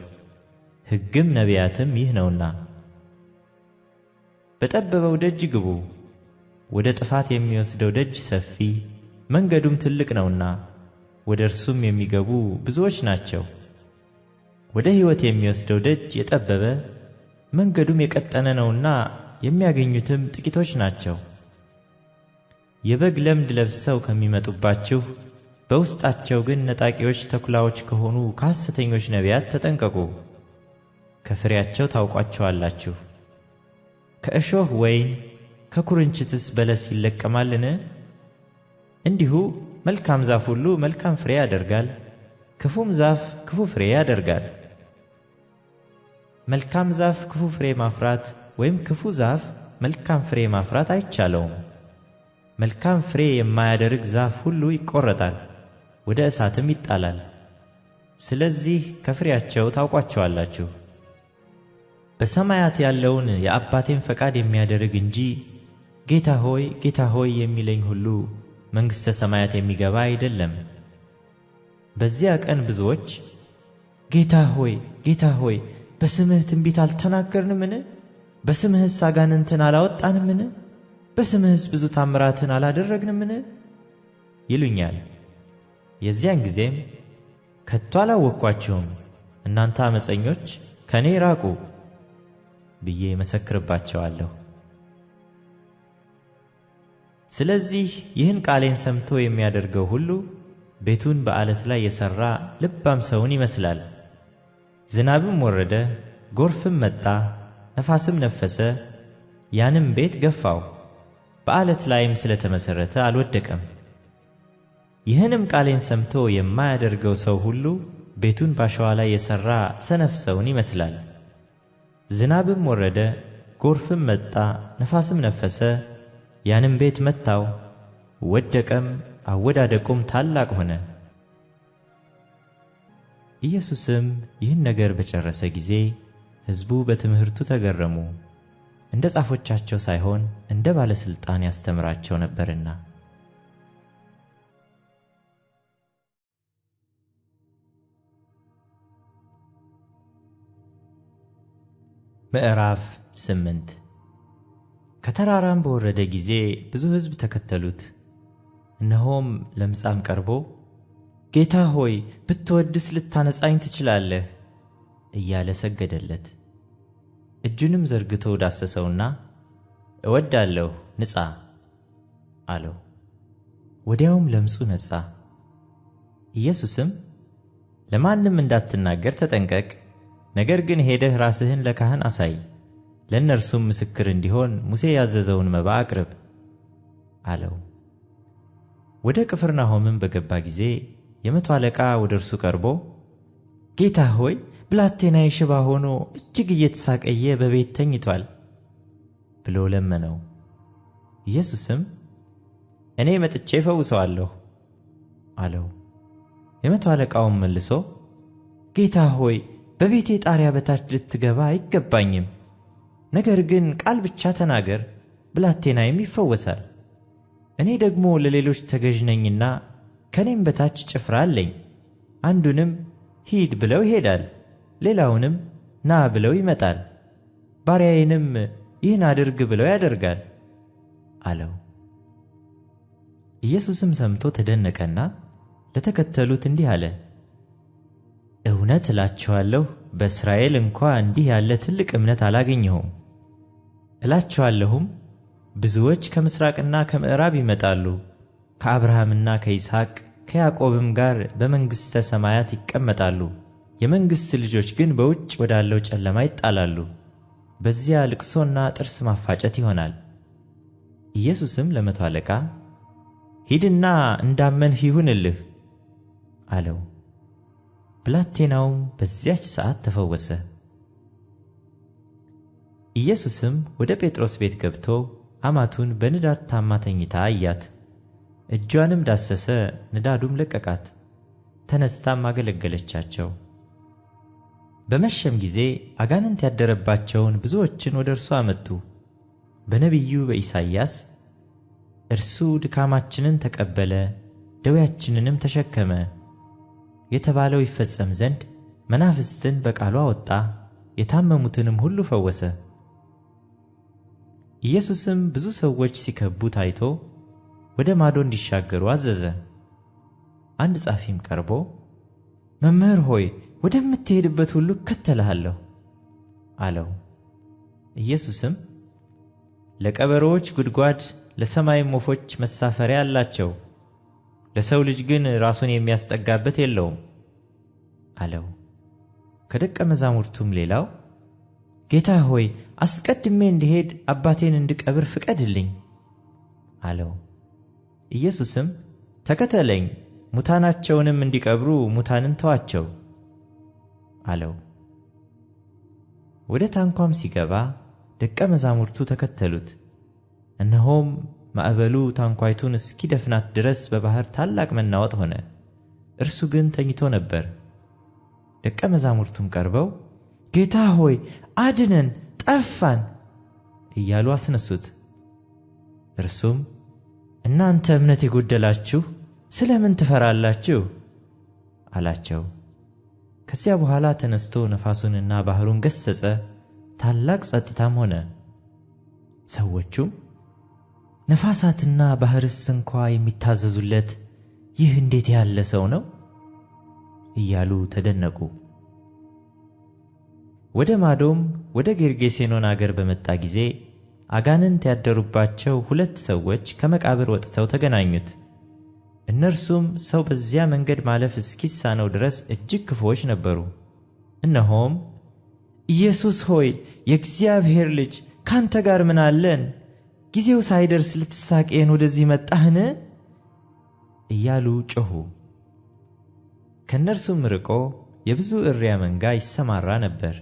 ሕግም ነቢያትም ይህ ነውና። በጠበበው ደጅ ግቡ፣ ወደ ጥፋት የሚወስደው ደጅ ሰፊ መንገዱም ትልቅ ነውና ወደ እርሱም የሚገቡ ብዙዎች ናቸው። ወደ ሕይወት የሚወስደው ደጅ የጠበበ መንገዱም የቀጠነ ነውና የሚያገኙትም ጥቂቶች ናቸው። የበግ ለምድ ለብሰው ከሚመጡባችሁ በውስጣቸው ግን ነጣቂዎች ተኩላዎች ከሆኑ ከሐሰተኞች ነቢያት ተጠንቀቁ። ከፍሬያቸው ታውቋቸዋላችሁ። ከእሾህ ወይን ከኩርንችትስ በለስ ይለቀማልን? እንዲሁ መልካም ዛፍ ሁሉ መልካም ፍሬ ያደርጋል፣ ክፉም ዛፍ ክፉ ፍሬ ያደርጋል። መልካም ዛፍ ክፉ ፍሬ ማፍራት ወይም ክፉ ዛፍ መልካም ፍሬ ማፍራት አይቻለውም። መልካም ፍሬ የማያደርግ ዛፍ ሁሉ ይቆረጣል፣ ወደ እሳትም ይጣላል። ስለዚህ ከፍሬያቸው ታውቋቸዋላችሁ። በሰማያት ያለውን የአባቴን ፈቃድ የሚያደርግ እንጂ ጌታ ሆይ ጌታ ሆይ የሚለኝ ሁሉ መንግሥተ ሰማያት የሚገባ አይደለም። በዚያ ቀን ብዙዎች ጌታ ሆይ ጌታ ሆይ በስምህ ትንቢት አልተናገርንምን? በስምህስ አጋንንትን አላወጣንምን? በስምህስ ብዙ ታምራትን አላደረግንምን? ይሉኛል። የዚያን ጊዜም ከቶ አላወቅኳችሁም፣ እናንተ ዓመፀኞች ከእኔ ራቁ ብዬ መሰክርባቸዋለሁ። ስለዚህ ይህን ቃሌን ሰምቶ የሚያደርገው ሁሉ ቤቱን በዓለት ላይ የሠራ ልባም ሰውን ይመስላል። ዝናብም ወረደ፣ ጎርፍም መጣ፣ ነፋስም ነፈሰ፣ ያንም ቤት ገፋው፣ በዓለት ላይም ስለተመሠረተ አልወደቀም። ይህንም ቃሌን ሰምቶ የማያደርገው ሰው ሁሉ ቤቱን ባሸዋ ላይ የሠራ ሰነፍ ሰውን ይመስላል። ዝናብም ወረደ፣ ጎርፍም መጣ፣ ነፋስም ነፈሰ፣ ያንም ቤት መታው፣ ወደቀም፣ አወዳደቁም ታላቅ ሆነ። ኢየሱስም ይህን ነገር በጨረሰ ጊዜ ሕዝቡ በትምህርቱ ተገረሙ፣ እንደ ጻፎቻቸው ሳይሆን እንደ ባለሥልጣን ያስተምራቸው ነበርና። ምዕራፍ 8 ከተራራም በወረደ ጊዜ ብዙ ሕዝብ ተከተሉት። እነሆም ለምጻም ቀርቦ ጌታ ሆይ ብትወድስ ልታነጻኝ ትችላለህ እያለ ሰገደለት። እጁንም ዘርግቶ ዳሰሰውና እወዳለሁ ንጻ አለው። ወዲያውም ለምጹ ነጻ። ኢየሱስም ለማንም እንዳትናገር ተጠንቀቅ፣ ነገር ግን ሄደህ ራስህን ለካህን አሳይ፣ ለእነርሱም ምስክር እንዲሆን ሙሴ ያዘዘውን መባ አቅርብ አለው። ወደ ቅፍርናሆምም በገባ ጊዜ የመቶ አለቃ ወደ እርሱ ቀርቦ ጌታ ሆይ ብላቴናዬ ሽባ ሆኖ እጅግ እየተሳቀየ በቤት ተኝቷል ብሎ ለመነው። ኢየሱስም እኔ መጥቼ እፈውሰዋለሁ አለው። የመቶ አለቃውም መልሶ ጌታ ሆይ በቤቴ ጣሪያ በታች ልትገባ አይገባኝም፣ ነገር ግን ቃል ብቻ ተናገር፣ ብላቴናዬም ይፈወሳል። እኔ ደግሞ ለሌሎች ተገዥ ነኝና ከኔም በታች ጭፍራ አለኝ። አንዱንም ሂድ ብለው ይሄዳል፣ ሌላውንም ና ብለው ይመጣል፣ ባሪያዬንም ይህን አድርግ ብለው ያደርጋል አለው። ኢየሱስም ሰምቶ ተደነቀና ለተከተሉት እንዲህ አለ፣ እውነት እላችኋለሁ በእስራኤል እንኳ እንዲህ ያለ ትልቅ እምነት አላገኘሁም። እላችኋለሁም ብዙዎች ከምሥራቅና ከምዕራብ ይመጣሉ፣ ከአብርሃምና ከይስሐቅ ከያዕቆብም ጋር በመንግሥተ ሰማያት ይቀመጣሉ። የመንግሥት ልጆች ግን በውጭ ወዳለው ጨለማ ይጣላሉ። በዚያ ልቅሶና ጥርስ ማፋጨት ይሆናል። ኢየሱስም ለመቶ አለቃ ሂድና እንዳመንህ ይሁንልህ አለው። ብላቴናውም በዚያች ሰዓት ተፈወሰ። ኢየሱስም ወደ ጴጥሮስ ቤት ገብቶ አማቱን በንዳድ ታማ ተኝታ አያት። እጇንም ዳሰሰ፣ ንዳዱም ለቀቃት። ተነስታም አገለገለቻቸው። በመሸም ጊዜ አጋንንት ያደረባቸውን ብዙዎችን ወደ እርሱ አመጡ። በነቢዩ በኢሳይያስ እርሱ ድካማችንን ተቀበለ ደዌያችንንም ተሸከመ የተባለው ይፈጸም ዘንድ መናፍስትን በቃሉ አወጣ፣ የታመሙትንም ሁሉ ፈወሰ። ኢየሱስም ብዙ ሰዎች ሲከቡት አይቶ ወደ ማዶ እንዲሻገሩ አዘዘ። አንድ ጻፊም ቀርቦ መምህር ሆይ ወደምትሄድበት ሁሉ እከተልሃለሁ አለው። ኢየሱስም ለቀበሮዎች ጉድጓድ ለሰማይም ወፎች መሳፈሪያ አላቸው፣ ለሰው ልጅ ግን ራሱን የሚያስጠጋበት የለውም አለው። ከደቀ መዛሙርቱም ሌላው ጌታ ሆይ አስቀድሜ እንድሄድ አባቴን እንድቀብር ፍቀድልኝ አለው። ኢየሱስም ተከተለኝ፣ ሙታናቸውንም እንዲቀብሩ ሙታንን ተዋቸው አለው። ወደ ታንኳም ሲገባ ደቀ መዛሙርቱ ተከተሉት። እነሆም ማዕበሉ ታንኳይቱን እስኪደፍናት ድረስ በባሕር ታላቅ መናወጥ ሆነ። እርሱ ግን ተኝቶ ነበር። ደቀ መዛሙርቱም ቀርበው ጌታ ሆይ አድነን፣ ጠፋን እያሉ አስነሱት። እርሱም እናንተ እምነት የጎደላችሁ ስለምን ትፈራላችሁ አላቸው። ከዚያ በኋላ ተነስቶ ነፋሱንና ባሕሩን ገሠጸ፣ ታላቅ ጸጥታም ሆነ። ሰዎቹም ነፋሳትና ባሕርስ እንኳ የሚታዘዙለት ይህ እንዴት ያለ ሰው ነው እያሉ ተደነቁ። ወደ ማዶም ወደ ጌርጌሴኖን አገር በመጣ ጊዜ አጋንንት ያደሩባቸው 2 ሰዎች ከመቃብር ወጥተው ተገናኙት። እነርሱም ሰው በዚያ መንገድ ማለፍ እስኪሳነው ድረስ እጅግ ክፉዎች ነበሩ። እነሆም ኢየሱስ ሆይ የእግዚአብሔር ልጅ ካንተ ጋር ምን አለን? ጊዜው ሳይደርስ ልትሳቀየን ወደዚህ መጣህን? እያሉ ጮኹ። ከእነርሱም ርቆ የብዙ እሪያ መንጋ ይሰማራ ነበር።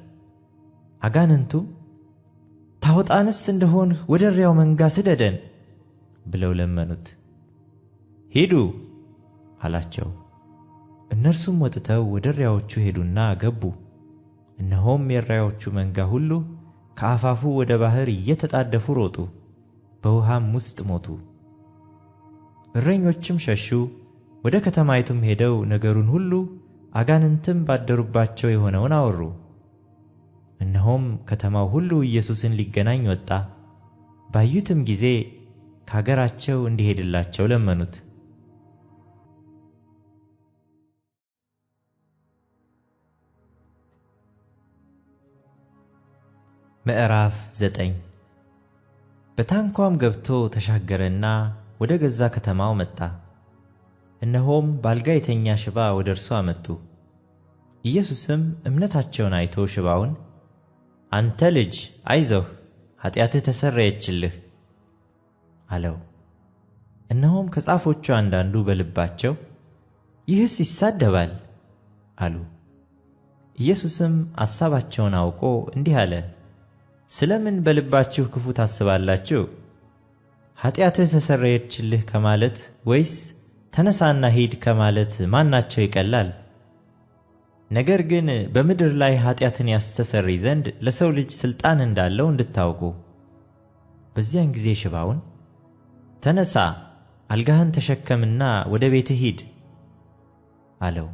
አጋንንቱም ታወጣንስ እንደሆንህ ወደ እሪያው መንጋ ስደደን ብለው ለመኑት። ሂዱ አላቸው። እነርሱም ወጥተው ወደ እሪያዎቹ ሄዱና ገቡ። እነሆም የእሪያዎቹ መንጋ ሁሉ ከአፋፉ ወደ ባሕር እየተጣደፉ ሮጡ፣ በውሃም ውስጥ ሞቱ። እረኞችም ሸሹ፣ ወደ ከተማይቱም ሄደው ነገሩን ሁሉ አጋንንትም ባደሩባቸው የሆነውን አወሩ። እነሆም ከተማው ሁሉ ኢየሱስን ሊገናኝ ወጣ። ባዩትም ጊዜ ከአገራቸው እንዲሄድላቸው ለመኑት። ምዕራፍ 9 በታንኳም ገብቶ ተሻገረና ወደ ገዛ ከተማው መጣ። እነሆም በአልጋ የተኛ ሽባ ወደ እርሱ አመጡ። ኢየሱስም እምነታቸውን አይቶ ሽባውን አንተ ልጅ አይዞህ፣ ኃጢአትህ ተሰረየችልህ አለው። እነሆም ከጻፎቹ አንዳንዱ በልባቸው ይህስ ይሳደባል አሉ። ኢየሱስም አሳባቸውን አውቆ እንዲህ አለ፣ ስለምን በልባችሁ ክፉ ታስባላችሁ? ኃጢአትህ ተሰረየችልህ ከማለት ወይስ ተነሳና ሂድ ከማለት ማናቸው ይቀላል? ነገር ግን በምድር ላይ ኃጢአትን ያስተሰርይ ዘንድ ለሰው ልጅ ሥልጣን እንዳለው እንድታውቁ። በዚያን ጊዜ ሽባውን ተነሳ፣ አልጋህን ተሸከምና ወደ ቤትህ ሂድ አለው።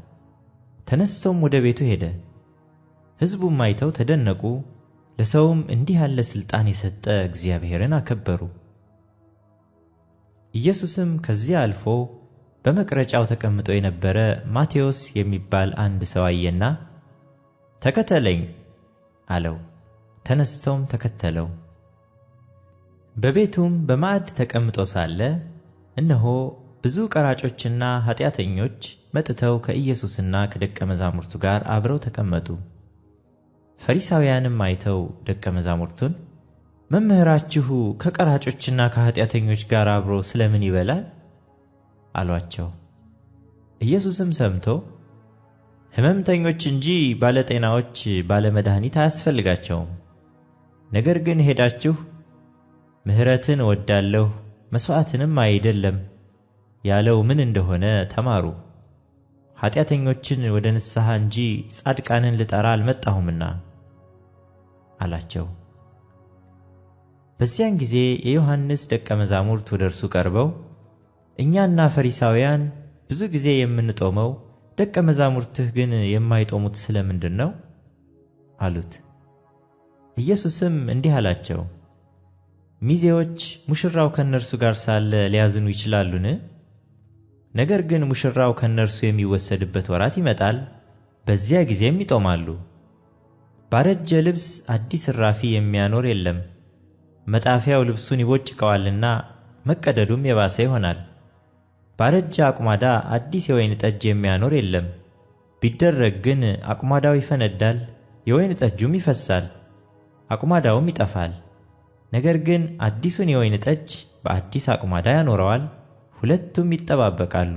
ተነስቶም ወደ ቤቱ ሄደ። ሕዝቡም አይተው ተደነቁ፣ ለሰውም እንዲህ ያለ ሥልጣን የሰጠ እግዚአብሔርን አከበሩ። ኢየሱስም ከዚያ አልፎ በመቅረጫው ተቀምጦ የነበረ ማቴዎስ የሚባል አንድ ሰው አየና ተከተለኝ አለው። ተነስቶም ተከተለው። በቤቱም በማዕድ ተቀምጦ ሳለ እነሆ ብዙ ቀራጮችና ኃጢአተኞች መጥተው ከኢየሱስና ከደቀ መዛሙርቱ ጋር አብረው ተቀመጡ። ፈሪሳውያንም አይተው ደቀ መዛሙርቱን መምህራችሁ ከቀራጮችና ከኃጢአተኞች ጋር አብሮ ስለምን ይበላል አሏቸው። ኢየሱስም ሰምቶ ሕመምተኞች እንጂ ባለጤናዎች ባለመድኃኒት አያስፈልጋቸውም። ነገር ግን ሄዳችሁ ምሕረትን እወዳለሁ መሥዋዕትንም አይደለም ያለው ምን እንደሆነ ተማሩ። ኃጢአተኞችን ወደ ንስሐ እንጂ ጻድቃንን ልጠራ አልመጣሁምና አላቸው። በዚያን ጊዜ የዮሐንስ ደቀ መዛሙርት ወደ እርሱ ቀርበው እኛና ፈሪሳውያን ብዙ ጊዜ የምንጦመው ደቀ መዛሙርትህ ግን የማይጦሙት ስለምንድን ነው አሉት። ኢየሱስም እንዲህ አላቸው፣ ሚዜዎች ሙሽራው ከእነርሱ ጋር ሳለ ሊያዝኑ ይችላሉን? ነገር ግን ሙሽራው ከእነርሱ የሚወሰድበት ወራት ይመጣል፣ በዚያ ጊዜም ይጦማሉ። ባረጀ ልብስ አዲስ እራፊ የሚያኖር የለም፣ መጣፊያው ልብሱን ይቦጭቀዋልና መቀደዱም የባሰ ይሆናል። ባረጀ አቁማዳ አዲስ የወይን ጠጅ የሚያኖር የለም፣ ቢደረግ ግን አቁማዳው ይፈነዳል፣ የወይን ጠጁም ይፈሳል፣ አቁማዳውም ይጠፋል። ነገር ግን አዲሱን የወይን ጠጅ በአዲስ አቁማዳ ያኖረዋል፣ ሁለቱም ይጠባበቃሉ።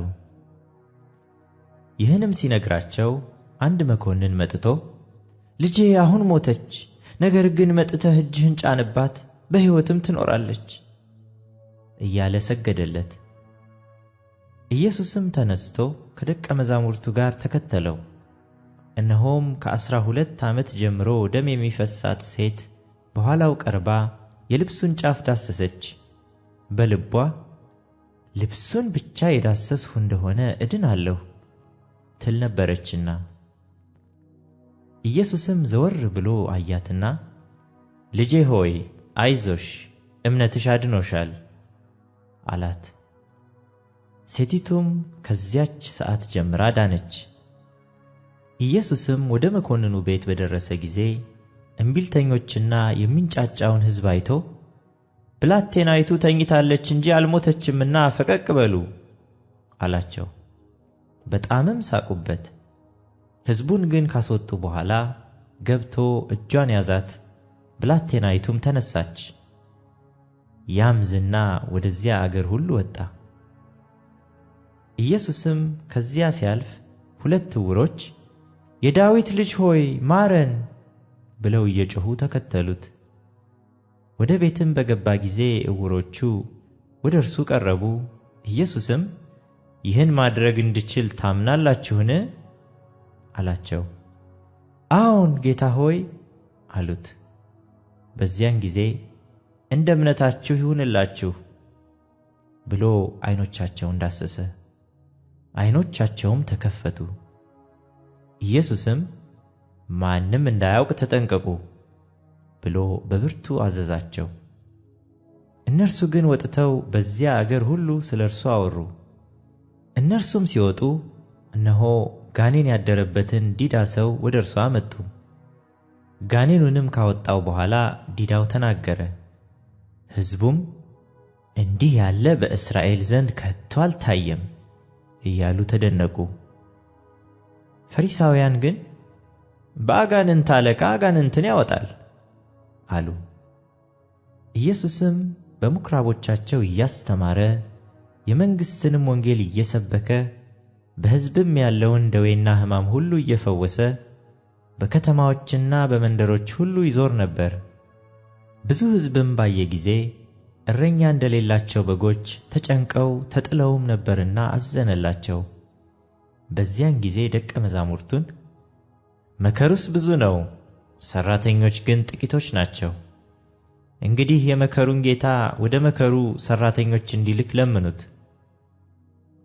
ይህንም ሲነግራቸው አንድ መኮንን መጥቶ ልጄ አሁን ሞተች፣ ነገር ግን መጥተህ እጅህን ጫንባት በሕይወትም ትኖራለች እያለ ሰገደለት። ኢየሱስም ተነስቶ ከደቀ መዛሙርቱ ጋር ተከተለው። እነሆም ከ12 ዓመት ጀምሮ ደም የሚፈሳት ሴት በኋላው ቀርባ የልብሱን ጫፍ ዳሰሰች። በልቧ ልብሱን ብቻ የዳሰስሁ እንደሆነ እድናለሁ ትል ነበረችና። ኢየሱስም ዘወር ብሎ አያትና ልጄ ሆይ አይዞሽ፣ እምነትሽ አድኖሻል አላት። ሴቲቱም ከዚያች ሰዓት ጀምራ ዳነች። ኢየሱስም ወደ መኮንኑ ቤት በደረሰ ጊዜ እምቢልተኞችና የሚንጫጫውን ሕዝብ አይቶ ብላቴናይቱ ተኝታለች እንጂ አልሞተችምና ፈቀቅ በሉ አላቸው። በጣምም ሳቁበት። ሕዝቡን ግን ካስወጡ በኋላ ገብቶ እጇን ያዛት፣ ብላቴናይቱም ተነሳች። ያም ዝና ወደዚያ አገር ሁሉ ወጣ። ኢየሱስም ከዚያ ሲያልፍ 2 ዕውሮች የዳዊት ልጅ ሆይ ማረን ብለው እየጮኹ ተከተሉት። ወደ ቤትም በገባ ጊዜ ዕውሮቹ ወደ እርሱ ቀረቡ። ኢየሱስም ይህን ማድረግ እንድችል ታምናላችሁን አላቸው። አዎን ጌታ ሆይ አሉት። በዚያን ጊዜ እንደ እምነታችሁ ይሁንላችሁ ብሎ ዓይኖቻቸውን ዳሰሰ። ዓይኖቻቸውም ተከፈቱ። ኢየሱስም ማንም እንዳያውቅ ተጠንቀቁ ብሎ በብርቱ አዘዛቸው። እነርሱ ግን ወጥተው በዚያ አገር ሁሉ ስለ እርሱ አወሩ። እነርሱም ሲወጡ እነሆ ጋኔን ያደረበትን ዲዳ ሰው ወደ እርሱ አመጡ። ጋኔኑንም ካወጣው በኋላ ዲዳው ተናገረ። ሕዝቡም እንዲህ ያለ በእስራኤል ዘንድ ከቶ አልታየም እያሉ ተደነቁ። ፈሪሳውያን ግን በአጋንንት አለቃ አጋንንትን ያወጣል አሉ። ኢየሱስም በምኵራቦቻቸው እያስተማረ የመንግሥትንም ወንጌል እየሰበከ በሕዝብም ያለውን ደዌና ሕማም ሁሉ እየፈወሰ በከተማዎችና በመንደሮች ሁሉ ይዞር ነበር። ብዙ ሕዝብም ባየ ጊዜ እረኛ እንደሌላቸው በጎች ተጨንቀው ተጥለውም ነበርና አዘነላቸው። በዚያን ጊዜ ደቀ መዛሙርቱን መከሩስ ብዙ ነው፣ ሠራተኞች ግን ጥቂቶች ናቸው። እንግዲህ የመከሩን ጌታ ወደ መከሩ ሠራተኞች እንዲልክ ለምኑት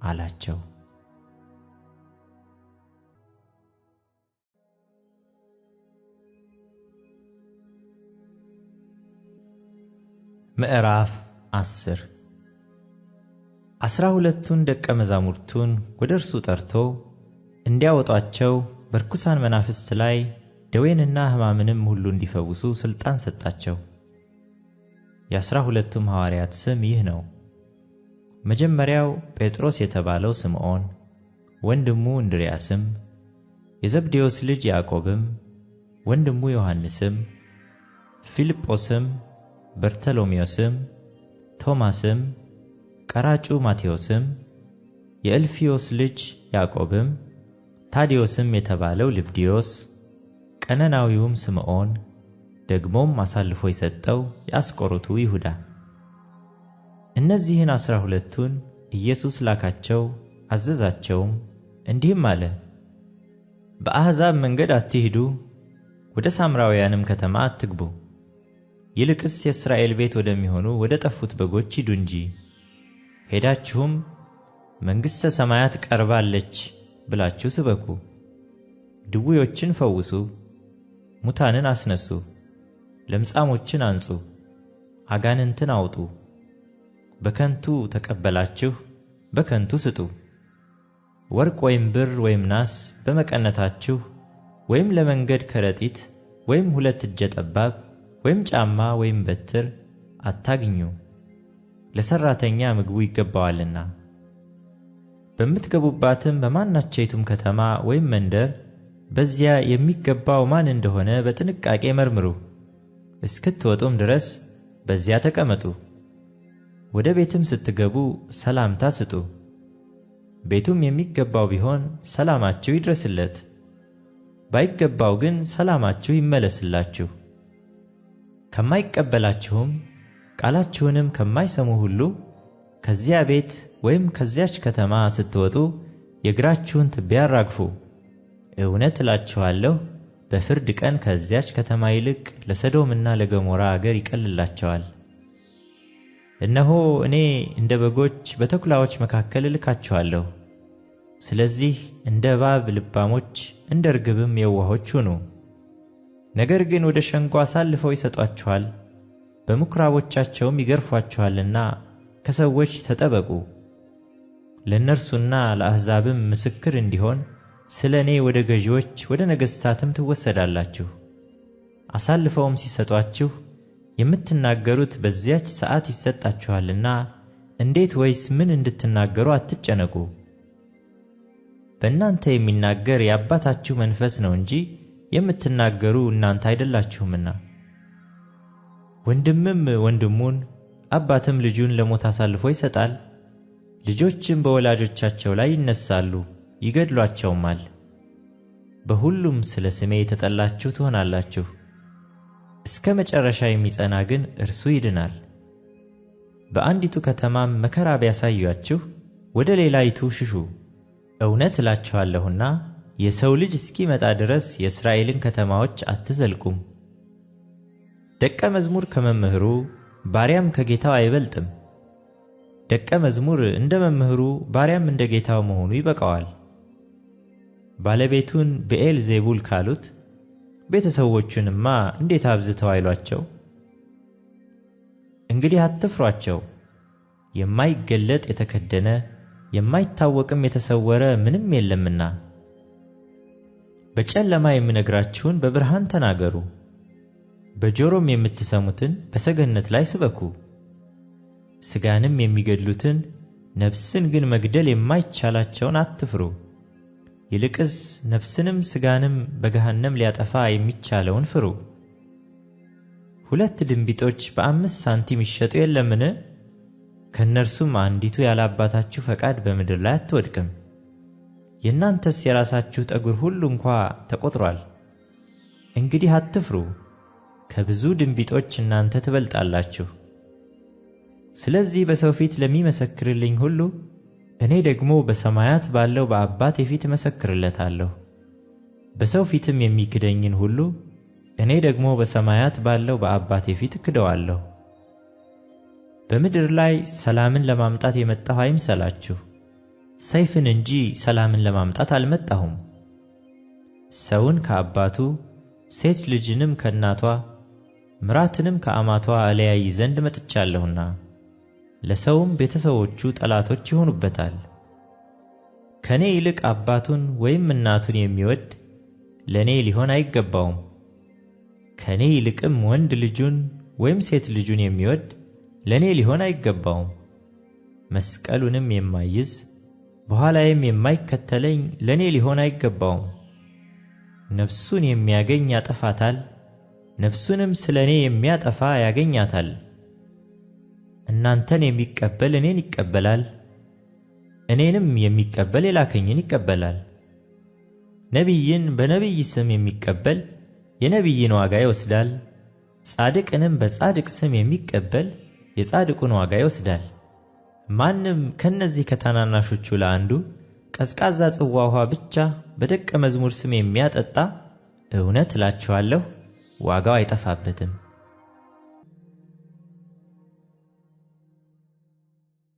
አላቸው። ምዕራፍ 10 12ቱን ደቀ መዛሙርቱን ወደ እርሱ ጠርቶ እንዲያወጧቸው በርኩሳን መናፍስት ላይ ደዌንና ሕማምንም ሁሉ እንዲፈውሱ ሥልጣን ሰጣቸው። የ12ቱም ሐዋርያት ስም ይህ ነው። መጀመሪያው ጴጥሮስ የተባለው ስምዖን፣ ወንድሙ እንድርያስም፣ የዘብዴዎስ ልጅ ያዕቆብም፣ ወንድሙ ዮሐንስም፣ ፊልጶስም፣ በርተሎሜዎስም፣ ቶማስም፣ ቀራጩ ማቴዎስም፣ የእልፍዮስ ልጅ ያዕቆብም፣ ታዴዎስም የተባለው ልብድዮስ፣ ቀነናዊውም ስምዖን፣ ደግሞም አሳልፎ የሰጠው የአስቆሮቱ ይሁዳ። እነዚህን 12ቱን ኢየሱስ ላካቸው፣ አዘዛቸውም፣ እንዲህም አለ፦ በአሕዛብ መንገድ አትሂዱ፣ ወደ ሳምራውያንም ከተማ አትግቡ። ይልቅስ የእስራኤል ቤት ወደሚሆኑ ወደ ጠፉት በጎች ሂዱ እንጂ። ሄዳችሁም መንግሥተ ሰማያት ቀርባለች ብላችሁ ስበኩ። ድውዮችን ፈውሱ፣ ሙታንን አስነሱ፣ ለምጻሞችን አንጹ፣ አጋንንትን አውጡ። በከንቱ ተቀበላችሁ፣ በከንቱ ስጡ። ወርቅ ወይም ብር ወይም ናስ በመቀነታችሁ ወይም ለመንገድ ከረጢት ወይም 2 እጀ ጠባብ ወይም ጫማ ወይም በትር አታግኙ፣ ለሠራተኛ ምግቡ ይገባዋልና። በምትገቡባትም በማናቸይቱም ከተማ ወይም መንደር በዚያ የሚገባው ማን እንደሆነ በጥንቃቄ መርምሩ። እስክትወጡም ድረስ በዚያ ተቀመጡ። ወደ ቤትም ስትገቡ ሰላምታ ስጡ። ቤቱም የሚገባው ቢሆን ሰላማችሁ ይድረስለት፣ ባይገባው ግን ሰላማችሁ ይመለስላችሁ። ከማይቀበላችሁም ቃላችሁንም ከማይሰሙ ሁሉ ከዚያ ቤት ወይም ከዚያች ከተማ ስትወጡ የእግራችሁን ትቢያ አራግፉ። እውነት እላችኋለሁ በፍርድ ቀን ከዚያች ከተማ ይልቅ ለሰዶምና ለገሞራ አገር ይቀልላቸዋል። እነሆ እኔ እንደ በጎች በተኩላዎች መካከል እልካችኋለሁ። ስለዚህ እንደ እባብ ልባሞች እንደ ርግብም የዋሆች ሁኑ። ነገር ግን ወደ ሸንጎ አሳልፈው ይሰጧችኋል፣ በምኵራቦቻቸውም ይገርፏችኋልና ከሰዎች ተጠበቁ። ለእነርሱና ለአሕዛብም ምስክር እንዲሆን ስለ እኔ ወደ ገዢዎች ወደ ነገሥታትም ትወሰዳላችሁ። አሳልፈውም ሲሰጧችሁ የምትናገሩት በዚያች ሰዓት ይሰጣችኋልና እንዴት ወይስ ምን እንድትናገሩ አትጨነቁ። በእናንተ የሚናገር የአባታችሁ መንፈስ ነው እንጂ የምትናገሩ እናንተ አይደላችሁምና። ወንድምም ወንድሙን አባትም ልጁን ለሞት አሳልፎ ይሰጣል። ልጆችም በወላጆቻቸው ላይ ይነሳሉ፣ ይገድሏቸውማል። በሁሉም ስለ ስሜ የተጠላችሁ ትሆናላችሁ። እስከ መጨረሻ የሚጸና ግን እርሱ ይድናል። በአንዲቱ ከተማም መከራ ቢያሳዩአችሁ ወደ ሌላይቱ ሽሹ። እውነት እላችኋለሁና የሰው ልጅ እስኪመጣ ድረስ የእስራኤልን ከተማዎች አትዘልቁም። ደቀ መዝሙር ከመምህሩ ባሪያም ከጌታው አይበልጥም። ደቀ መዝሙር እንደ መምህሩ ባሪያም እንደ ጌታው መሆኑ ይበቃዋል። ባለቤቱን ብዔልዜቡል ካሉት ቤተሰዎቹንማ እንዴት አብዝተው አይሏቸው? እንግዲህ አትፍሯቸው። የማይገለጥ የተከደነ የማይታወቅም የተሰወረ ምንም የለምና። በጨለማ የምነግራችሁን በብርሃን ተናገሩ፣ በጆሮም የምትሰሙትን በሰገነት ላይ ስበኩ። ሥጋንም የሚገድሉትን ነፍስን ግን መግደል የማይቻላቸውን አትፍሩ። ይልቅስ ነፍስንም ሥጋንም በገሃነም ሊያጠፋ የሚቻለውን ፍሩ። 2 ድንቢጦች በ5 ሳንቲም ይሸጡ የለምን? ከእነርሱም አንዲቱ ያለ አባታችሁ ፈቃድ በምድር ላይ አትወድቅም። የእናንተስ የራሳችሁ ጠጉር ሁሉ እንኳ ተቆጥሯል። እንግዲህ አትፍሩ፣ ከብዙ ድንቢጦች እናንተ ትበልጣላችሁ። ስለዚህ በሰው ፊት ለሚመሰክርልኝ ሁሉ እኔ ደግሞ በሰማያት ባለው በአባቴ ፊት እመሰክርለታለሁ። በሰው ፊትም የሚክደኝን ሁሉ እኔ ደግሞ በሰማያት ባለው በአባቴ ፊት እክደዋለሁ። በምድር ላይ ሰላምን ለማምጣት የመጣሁ አይምሰላችሁ፣ ሰይፍን እንጂ ሰላምን ለማምጣት አልመጣሁም። ሰውን ከአባቱ ሴት ልጅንም ከእናቷ ምራትንም ከአማቷ እለያይ ዘንድ መጥቻለሁና ለሰውም ቤተሰቦቹ ጠላቶች ይሆኑበታል። ከኔ ይልቅ አባቱን ወይም እናቱን የሚወድ ለኔ ሊሆን አይገባውም። ከኔ ይልቅም ወንድ ልጁን ወይም ሴት ልጁን የሚወድ ለኔ ሊሆን አይገባውም። መስቀሉንም የማይዝ በኋላዬም የማይከተለኝ ለኔ ሊሆን አይገባውም። ነፍሱን የሚያገኝ ያጠፋታል፣ ነፍሱንም ስለኔ የሚያጠፋ ያገኛታል። እናንተን የሚቀበል እኔን ይቀበላል፣ እኔንም የሚቀበል የላከኝን ይቀበላል። ነቢይን በነቢይ ስም የሚቀበል የነቢይን ዋጋ ይወስዳል፣ ጻድቅንም በጻድቅ ስም የሚቀበል የጻድቁን ዋጋ ይወስዳል። ማንም ከነዚህ ከታናናሾቹ ለአንዱ ቀዝቃዛ ጽዋ ውሃ ብቻ በደቀ መዝሙር ስም የሚያጠጣ እውነት እላችኋለሁ ዋጋው አይጠፋበትም።